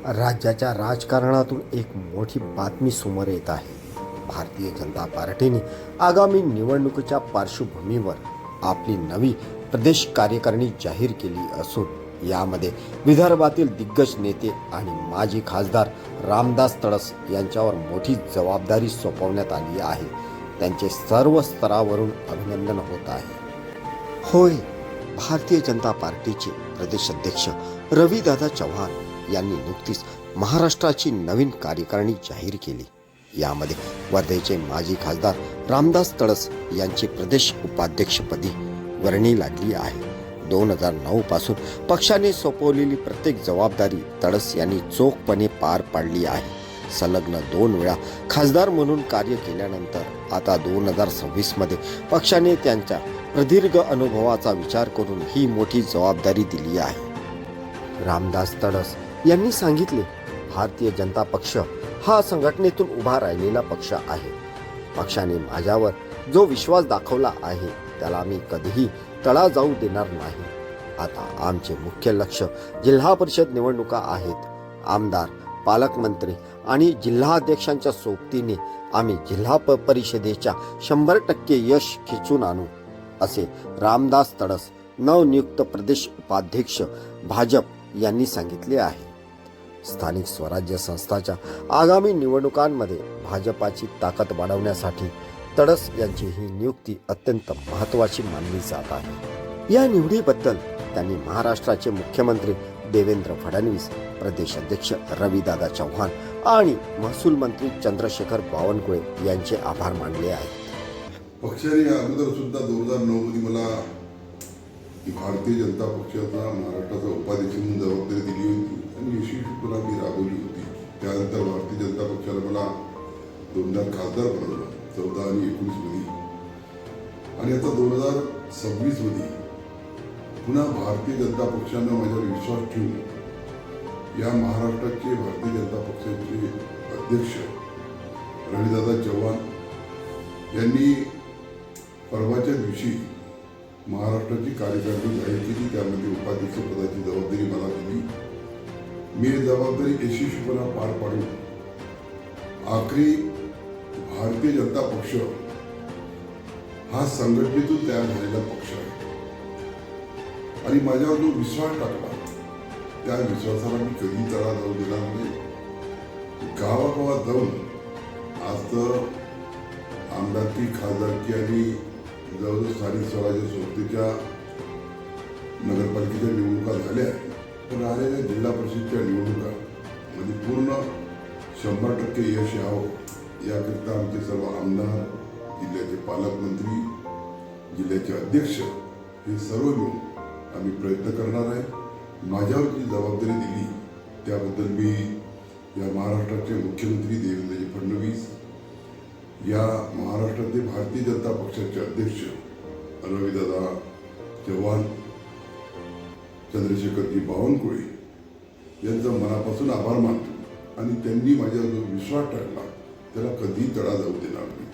राज्याच्या राजकारणातून एक मोठी बातमी समोर येत आहे. भारतीय जनता पार्टीने आगामी निवडणुकीच्या पार्श्वभूमीवर आपली नवी प्रदेश कार्यकारिणी जाहीर केली असून यामध्ये विदर्भातील दिग्गज नेते आणि माजी खासदार रामदास तडस यांच्यावर मोठी जबाबदारी सोपवण्यात आली आहे. त्यांचे सर्व स्तरावरून अभिनंदन होत आहे. होय, भारतीय जनता पार्टीचे प्रदेश अध्यक्ष रविदादा चव्हाण यांनी नुकतीच महाराष्ट्राची नवीन कार्यकारिणी जाहीर केली. यामध्ये वर्धेचे माजी खासदार रामदास तडस यांची प्रदेश उपाध्यक्षपदी वर्णी लागली आहे. 2009 पासून पक्षाने सोपवलेली प्रत्येक जबाबदारी तडस यांनी चोखपणे पार पाडली आहे. सलग्न 2 वेळा खासदार म्हणून कार्य केल्यानंतर आता 2026 मध्ये पक्षाने त्यांच्या प्रदीर्घ अनुभवाचा विचार करून ही मोठी जबाबदारी दिली आहे. रामदास तडस यांनी सांगितले, भारतीय जनता पक्ष हा संघटनेतून उभा राहिलेला पक्ष आहे. पक्षाने माझ्यावर जो विश्वास दाखवला आहे त्याला मी कधीही तडा जाऊ देणार नाही. आता आमचे मुख्य लक्ष जिल्हा परिषद निवडणुका आहेत. आमदार, पालकमंत्री आणि जिल्हाध्यक्षांच्या सोबतीने आम्ही जिल्हा परिषदेच्या 100% यश खेचून आणू, असे रामदास तडस नवनियुक्त प्रदेश उपाध्यक्ष भाजप यांनी सांगितले आहे. स्थानिक स्वराज्य संस्थांच्या आगामी निवडणुकांमध्ये भाजपाची ताकद वाढवण्यासाठी तडस यांची ही नियुक्ती अत्यंत महत्त्वाची मानली जात आहे. या निवडीबद्दल त्यांनी महाराष्ट्राचे मुख्यमंत्री देवेंद्र फडणवीस, प्रदेश अध्यक्ष रविदादा चव्हाण आणि महसूल मंत्री चंद्रशेखर बावनकुळे यांचे आभार मानले आहेत. पक्षाने अगोदर सुद्धा 2009 मध्ये मला भारतीय जनता पक्षाचा महाराष्ट्राचा उपाध्यक्ष म्हणून जबाबदारी दिली होती आणि यशस्वीपणे मी राबवली होती. त्यानंतर भारतीय जनता पक्षाने मला 2दा खासदार बनवलं, 14 आणि 19 मध्ये, आणि आता 2026 मध्ये पुन्हा भारतीय जनता पक्षानं माझ्यावर विश्वास ठेवून या महाराष्ट्राचे भारतीय जनता पक्षाचे अध्यक्ष रविदादा चव्हाण यांनी परवाच्या दिवशी महाराष्ट्राची कार्यकारिणी जाहीर केली. त्यामध्ये उपाध्यक्ष पदाची जबाबदारी मला दिली. मी जबाबदारी यशस्वीपणे पार पाडून आखरी भारतीय जनता पक्ष हा संघटनेतून तयार झालेला पक्ष आहे आणि माझ्यावर जो विश्वास टाकला त्या विश्वासाला मी कधी तडा जाऊ देणार नाही. गावागावात जाऊन आज तर आमदारकी, खासदारकी आणि जवळजवळ स्थानिक स्वराज्य संस्थेच्या नगरपालिकेच्या निवडणुका झाल्या आहेत. पण राहिलेल्या जिल्हा परिषदच्या निवडणुका म्हणजे पूर्ण 100% यश यावं याकरिता आमचे सर्व आमदार, जिल्ह्याचे पालकमंत्री, जिल्ह्याचे अध्यक्ष हे सर्व मिळून आम्ही प्रयत्न करणार आहे. माझ्यावर जी जबाबदारी दिली त्याबद्दल मी या महाराष्ट्राचे मुख्यमंत्री देवेंद्रजी फडणवीस, या महाराष्ट्राचे भारतीय जनता पक्षाचे अध्यक्ष रविदादा चव्हाण, चंद्रशेखरजी बावनकुळे यांचा मनापासून आभार मानतो आणि त्यांनी माझ्यावर जो विश्वास टाकला त्याला कधी तडा जाऊ देणार नाही.